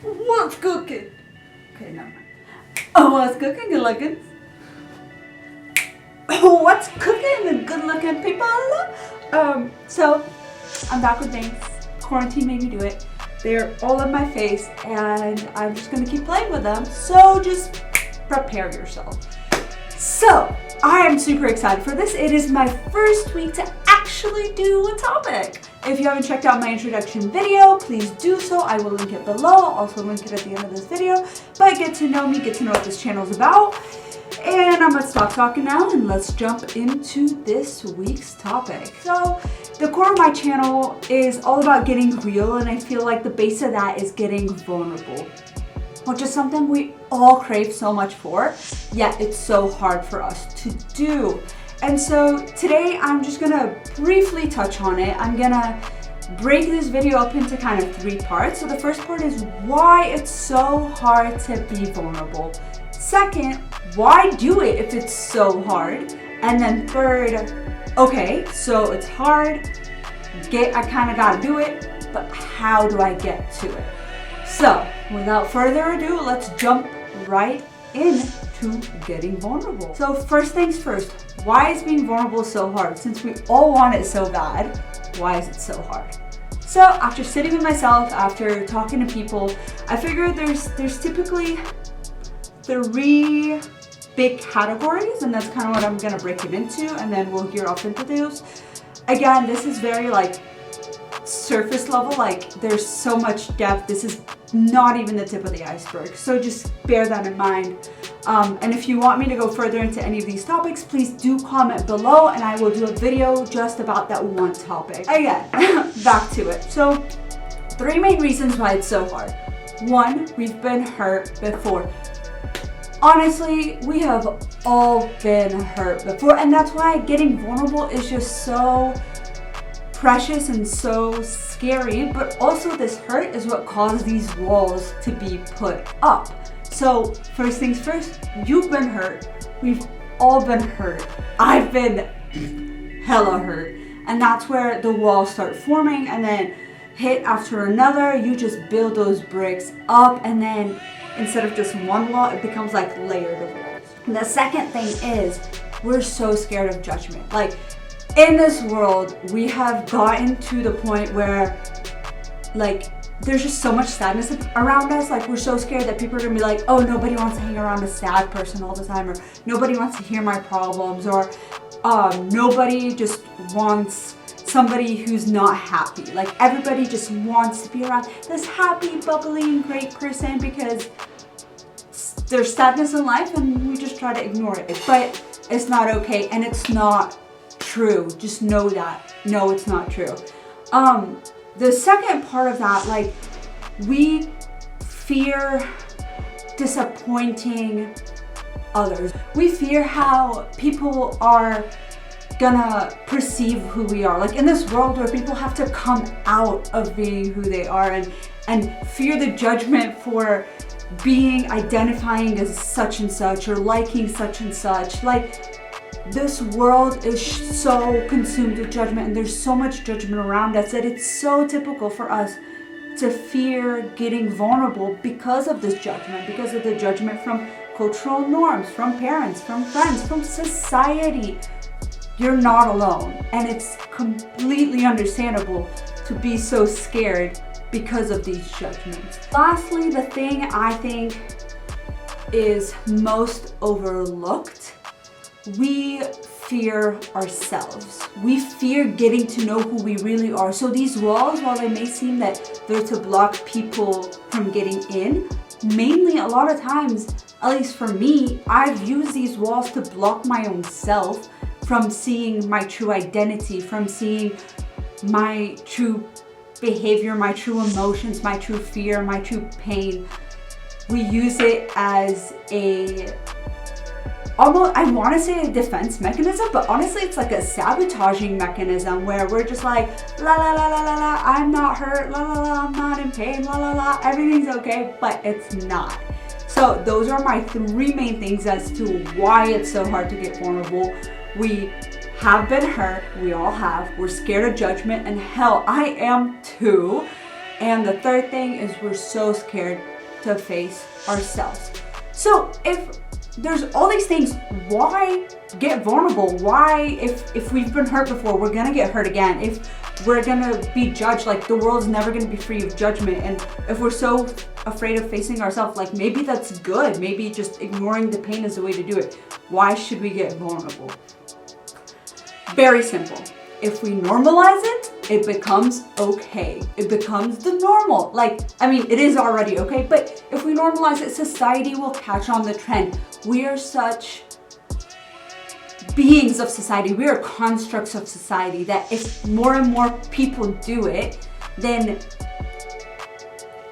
What's cooking? Okay, never mind. Oh, what's cooking, good looking? Oh, what's cooking, good looking people? So I'm back with things. Quarantine made me do it. They're all in my face, and I'm just gonna keep playing with them. So just prepare yourself. So I am super excited for this. It is my first week to actually do a topic. If you haven't checked out my introduction video, please do so. I will link it below. I'll also link it at the end of this video. But get to know me, get to know what this channel is about. And I'm gonna stop talking now and let's jump into this week's topic. So the core of my channel is all about getting real, and I feel like the base of that is getting vulnerable, which is something we all crave so much for, yet it's so hard for us to do. And so today I'm just gonna briefly touch on it. I'm gonna break this video up into kind of 3 parts. So the first part is why it's so hard to be vulnerable. Second, why do it if it's so hard? And then third, okay, so it's hard, I kind of gotta do it, but how do I get to it? So without further ado, let's jump right into getting vulnerable. So first things first, why is being vulnerable so hard? Since we all want it so bad, why is it so hard? So after sitting with myself, after talking to people, I figured there's typically 3 big categories, and that's kind of what I'm gonna break it into, and then we'll gear off into those. Again, this is very like surface level, like there's so much depth. This is not even the tip of the iceberg, so just bear that in mind. And if you want me to go further into any of these topics, please do comment below and I will do a video just about that one topic. Again, back to it. So 3 main reasons why it's so hard. 1, we've been hurt before. Honestly, we have all been hurt before, and that's why getting vulnerable is just so precious and so scary. But also this hurt is what caused these walls to be put up. So first things first, you've been hurt. We've all been hurt. I've been hella hurt. And that's where the walls start forming, and then hit after another, you just build those bricks up, and then instead of just one wall, it becomes like layered of walls. And the second thing is we're so scared of judgment. Like in this world, we have gotten to the point where like there's just so much sadness around us. Like we're so scared that people are gonna be like, oh, nobody wants to hang around a sad person all the time, or nobody wants to hear my problems, or nobody just wants somebody who's not happy. Like everybody just wants to be around this happy, bubbly, and great person because there's sadness in life and we just try to ignore it. But it's not okay, and it's not true. Just know that. No, it's not true. The second part of that, like we fear disappointing others. We fear how people are gonna perceive who we are. Like in this world where people have to come out of being who they are, and fear the judgment for identifying as such and such, or liking such and such. Like this world is so consumed with judgment, and there's so much judgment around us that it's so typical for us to fear getting vulnerable because of this judgment, because of the judgment from cultural norms, from parents, from friends, from society. You're not alone, and it's completely understandable to be so scared because of these judgments. Lastly, the thing I think is most overlooked, we fear ourselves. We fear getting to know who we really are. So these walls, while they may seem that they're to block people from getting in, mainly a lot of times, at least for me, I've used these walls to block my own self from seeing my true identity, from seeing my true behavior, my true emotions, my true fear, my true pain. We use it as almost, I want to say a defense mechanism, but honestly it's like a sabotaging mechanism where we're just like, la la la la la la, I'm not hurt, la la la, I'm not in pain, la la la, everything's okay, but it's not. So those are my 3 main things as to why it's so hard to get vulnerable. We have been hurt, we all have. We're scared of judgment, and hell, I am too. And the third thing is we're so scared to face ourselves. So if there's all these things, why get vulnerable? Why, if we've been hurt before, we're gonna get hurt again. If we're gonna be judged, like the world's never gonna be free of judgment. And if we're so afraid of facing ourselves, like maybe that's good. Maybe just ignoring the pain is the way to do it. Why should we get vulnerable? Very simple. If we normalize it, it becomes okay. It becomes the normal. Like, I mean, it is already okay, but if we normalize it, society will catch on the trend. We are such beings of society. We are constructs of society that if more and more people do it, then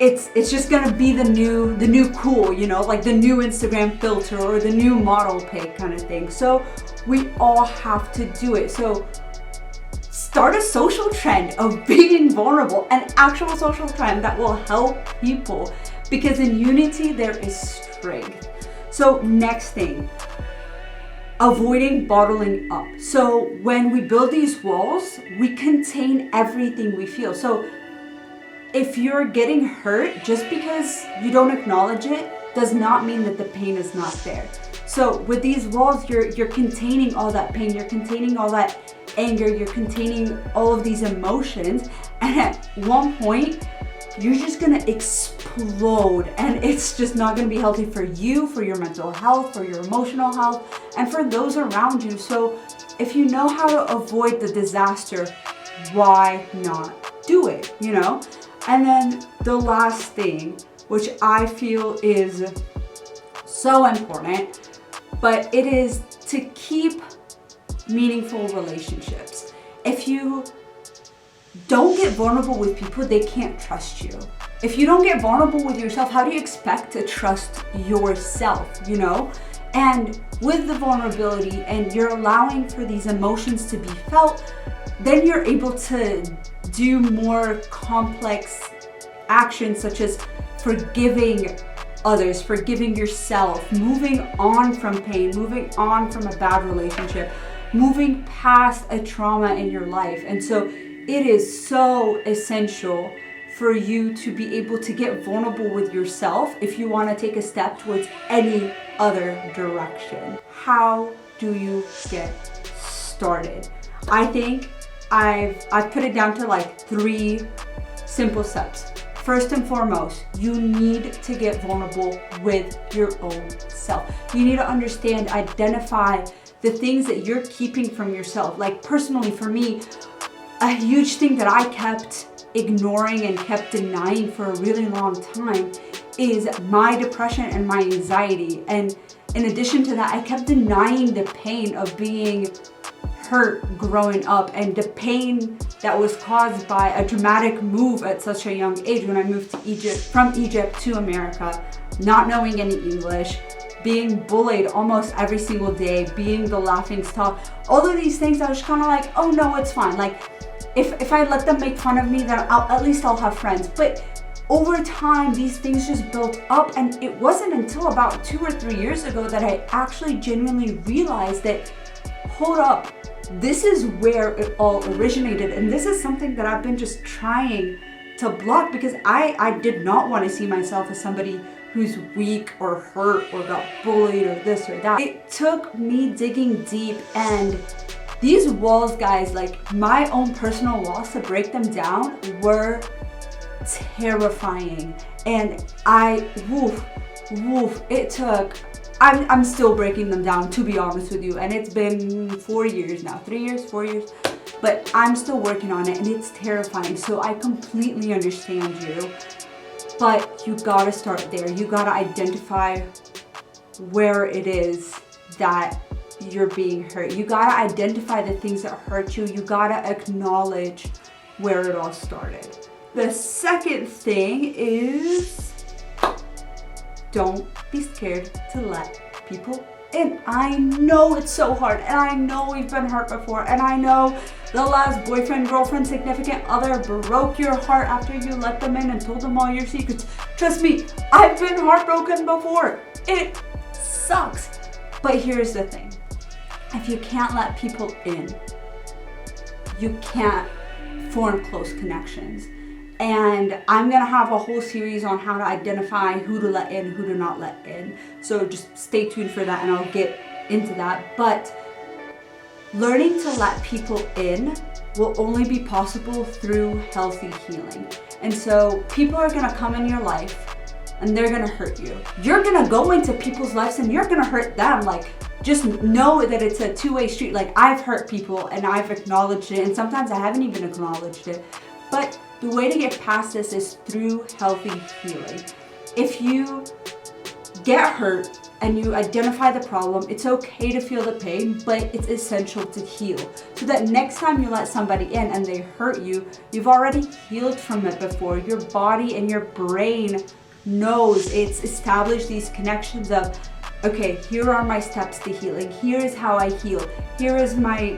it's just gonna be the new cool, you know, like the new Instagram filter or the new model pic kind of thing. So we all have to do it. So start a social trend of being vulnerable, an actual social trend that will help people, because in unity there is strength. So next thing, avoiding bottling up. So when we build these walls, we contain everything we feel. So if you're getting hurt, just because you don't acknowledge it does not mean that the pain is not there. So with these walls, you're containing all that pain, you're containing all that anger, you're containing all of these emotions, and at one point you're just gonna explode, and it's just not gonna be healthy for you, for your mental health, for your emotional health, and for those around you. So if you know how to avoid the disaster, why not do it, you know? And then the last thing, which I feel is so important, but it is to keep meaningful relationships. If you don't get vulnerable with people, they can't trust you. If you don't get vulnerable with yourself, how do you expect to trust yourself, you know? And with the vulnerability and you're allowing for these emotions to be felt, then you're able to do more complex actions such as forgiving others, forgiving yourself, moving on from pain, moving on from a bad relationship, moving past a trauma in your life. And so it is so essential for you to be able to get vulnerable with yourself if you want to take a step towards any other direction. How do you get started? I think I've put it down to like 3 simple steps. First and foremost, you need to get vulnerable with your own self. You need to understand, identify the things that you're keeping from yourself. Like personally for me, a huge thing that I kept ignoring and kept denying for a really long time is my depression and my anxiety. And in addition to that, I kept denying the pain of being hurt growing up and the pain that was caused by a dramatic move at such a young age when I moved to Egypt, from Egypt to America, not knowing any English, being bullied almost every single day, being the laughing stock. All of these things, I was kind of like, oh no, it's fine. Like if I let them make fun of me, then at least I'll have friends. But over time, these things just built up, and it wasn't until about 2 or 3 years ago that I actually genuinely realized that, hold up, this is where it all originated, and this is something that I've been just trying to block because I did not want to see myself as somebody who's weak or hurt or got bullied or this or that. It took me digging deep, and these walls, guys, like my own personal walls, to break them down were terrifying. And it took, I'm still breaking them down, to be honest with you. And it's been 4 years now, 3 years, 4 years, but I'm still working on it, and it's terrifying. So I completely understand you, but you gotta start there. You gotta identify where it is that you're being hurt. You gotta identify the things that hurt you. You gotta acknowledge where it all started. The second thing is, don't be scared to let people in. I know it's so hard, and I know we've been hurt before, and I know the last boyfriend, girlfriend, significant other broke your heart after you let them in and told them all your secrets. Trust me, I've been heartbroken before. It sucks. But here's the thing. If you can't let people in, you can't form close connections. And I'm gonna have a whole series on how to identify who to let in, who to not let in. So just stay tuned for that and I'll get into that. But learning to let people in will only be possible through healthy healing. And so people are gonna come in your life and they're gonna hurt you. You're gonna go into people's lives and you're gonna hurt them. Like, just know that it's a two-way street. Like, I've hurt people and I've acknowledged it, and sometimes I haven't even acknowledged it. But the way to get past this is through healthy healing. If you get hurt and you identify the problem, it's okay to feel the pain, but it's essential to heal. So that next time you let somebody in and they hurt you, you've already healed from it before. Your body and your brain knows, it's established these connections of, okay, here are my steps to healing. Here is how I heal. Here is my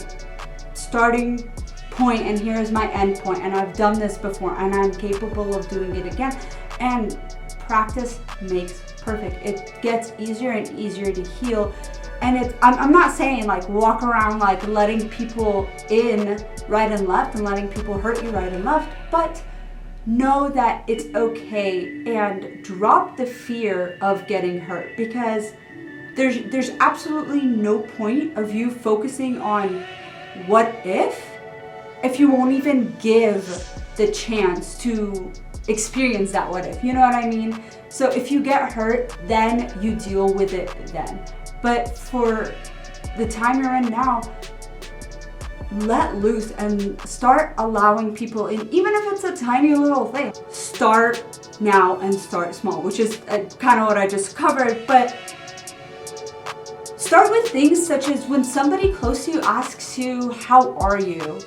starting point and here is my end point. And I've done this before and I'm capable of doing it again. And practice makes perfect. It gets easier and easier to heal. And I'm not saying like walk around like letting people in right and left and letting people hurt you right and left, but know that it's okay and drop the fear of getting hurt, because there's absolutely no point of you focusing on what if you won't even give the chance to experience that what if, you know what I mean? So if you get hurt, then you deal with it then. But for the time you're in now, let loose and start allowing people in, even if it's a tiny little thing. Start now and start small, which is kind of what I just covered, but start with things such as when somebody close to you asks you, how are you?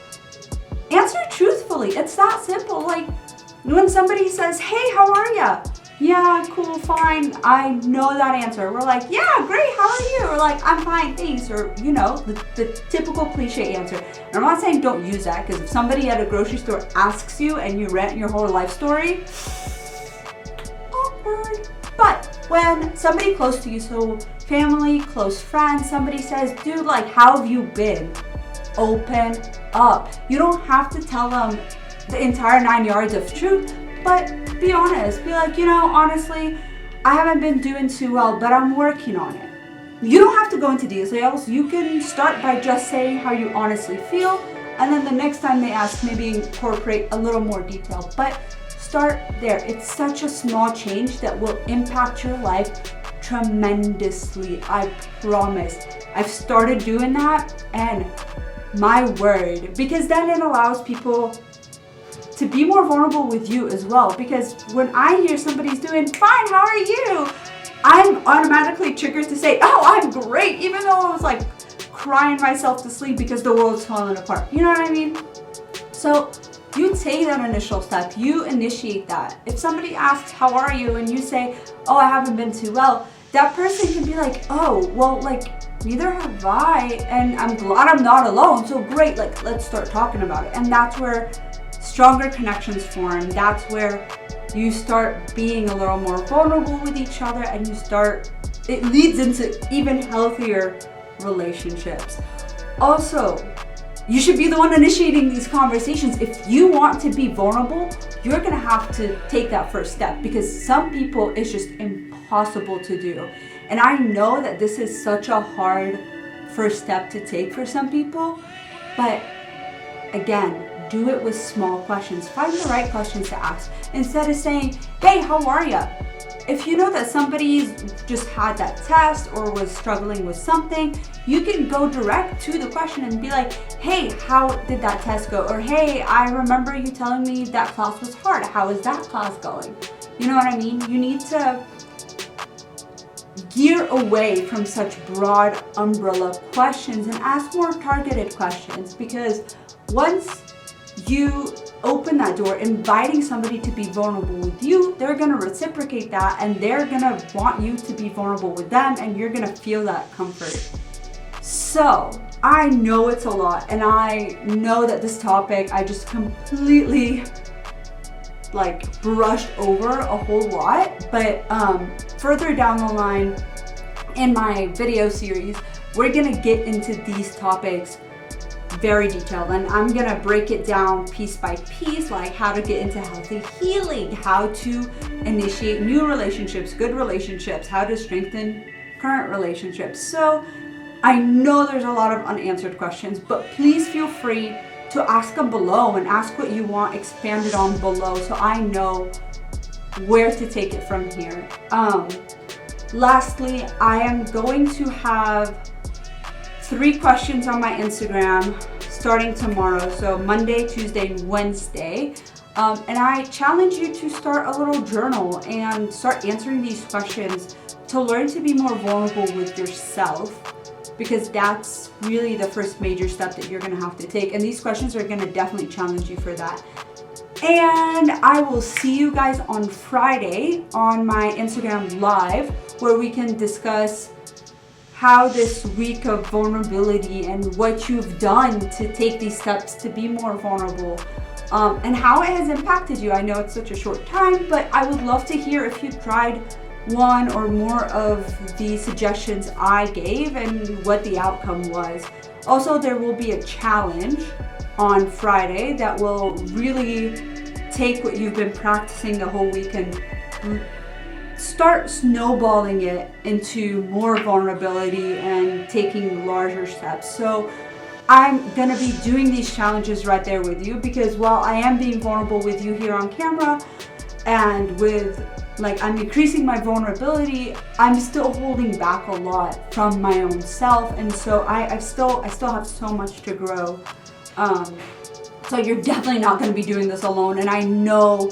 Answer truthfully. It's that simple. Like when somebody says, hey, how are ya? Yeah, cool, fine. I know that answer. We're like, yeah, great, how are you? We're like, I'm fine, thanks. Or, you know, the typical cliche answer. And I'm not saying don't use that, because if somebody at a grocery store asks you and you rant your whole life story, awkward. But when somebody close to you, so family, close friends, somebody says, dude, like, how have you been? Open up. You don't have to tell them the entire 9 yards of truth, but be honest. Be like, you know, honestly, I haven't been doing too well, but I'm working on it. You don't have to go into details. You can start by just saying how you honestly feel, and then the next time they ask, maybe incorporate a little more detail. But start there. It's such a small change that will impact your life tremendously. I promise. I've started doing that, and my word, because then it allows people to be more vulnerable with you as well. Because when I hear somebody's doing fine, how are you? I'm automatically triggered to say, oh, I'm great, even though I was like crying myself to sleep because the world's falling apart. You know what I mean? So you take that initial step, you initiate that. If somebody asks, how are you? And you say, oh, I haven't been too well, that person can be like, oh, well, like, neither have I, and I'm glad I'm not alone, so great, like, let's start talking about it. And that's where stronger connections form. That's where you start being a little more vulnerable with each other, and it leads into even healthier relationships. Also, you should be the one initiating these conversations. If you want to be vulnerable, you're gonna have to take that first step, because some people it's just impossible to do. And I know that this is such a hard first step to take for some people, but again, do it with small questions. Find the right questions to ask. Instead of saying, hey, how are ya? If you know that somebody's just had that test or was struggling with something, you can go direct to the question and be like, hey, how did that test go? Or hey, I remember you telling me that class was hard. How is that class going? You know what I mean? You need to gear away from such broad umbrella questions and ask more targeted questions, because once you open that door, inviting somebody to be vulnerable with you, they're going to reciprocate that, and they're going to want you to be vulnerable with them, and you're going to feel that comfort. So I know it's a lot, and I know that this topic I just completely like brushed over a whole lot, but further down the line in my video series, we're gonna get into these topics very detailed, and I'm gonna break it down piece by piece, like how to get into healthy healing, how to initiate new relationships, good relationships, how to strengthen current relationships. So I know there's a lot of unanswered questions, but please feel free to ask them below and ask what you want expanded on below so I know where to take it from here. Lastly, I am going to have 3 questions on my Instagram starting tomorrow, so Monday, Tuesday, and Wednesday. And I challenge you to start a little journal and start answering these questions to learn to be more vulnerable with yourself, because that's really the first major step that you're gonna have to take. And these questions are gonna definitely challenge you for that. And I will see you guys on Friday on my Instagram Live, where we can discuss how this week of vulnerability and what you've done to take these steps to be more vulnerable, and how it has impacted you. I know it's such a short time, but I would love to hear if you tried one or more of the suggestions I gave and what the outcome was. Also, there will be a challenge on Friday that will really take what you've been practicing the whole week and start snowballing it into more vulnerability and taking larger steps. So I'm gonna be doing these challenges right there with you, because while I am being vulnerable with you here on camera and with I'm increasing my vulnerability, I'm still holding back a lot from my own self, and so I still have so much to grow. So you're definitely not going to be doing this alone, and I know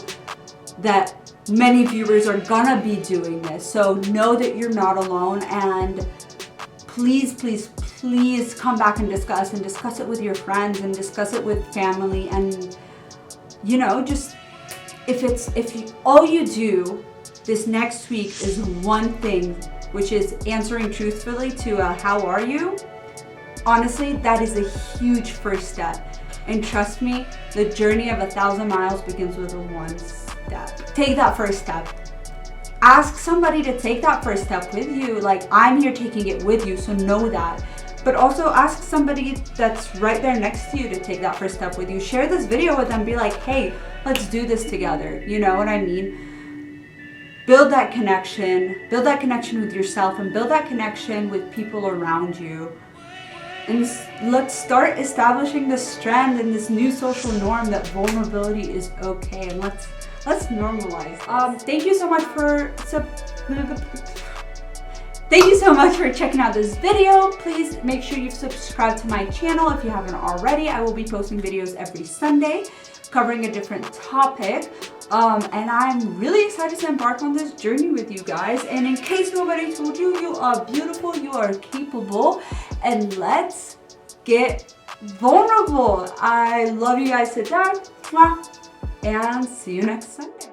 that many viewers are gonna be doing this, so know that you're not alone. And please come back and discuss it with your friends and discuss it with family. And just if all you do this next week is one thing, which is answering truthfully to how are you, honestly, that is a huge first step. And trust me, the journey of 1,000 miles begins with one step. Take that first step. Ask somebody to take that first step with you. I'm here taking it with you, so know that. But also ask somebody that's right there next to you to take that first step with you. Share this video with them. Be like, hey, let's do this together. You know what I mean? Build that connection with yourself, and build that connection with people around you. And let's start establishing this trend and this new social norm that vulnerability is okay, and let's normalize. Thank you so much for checking out this video. Please make sure you subscribe to my channel if you haven't already. I will be posting videos every Sunday covering a different topic. And I'm really excited to embark on this journey with you guys. And in case nobody told you, you are beautiful, you are capable, and let's get vulnerable. I love you guys to death, and see you next Sunday.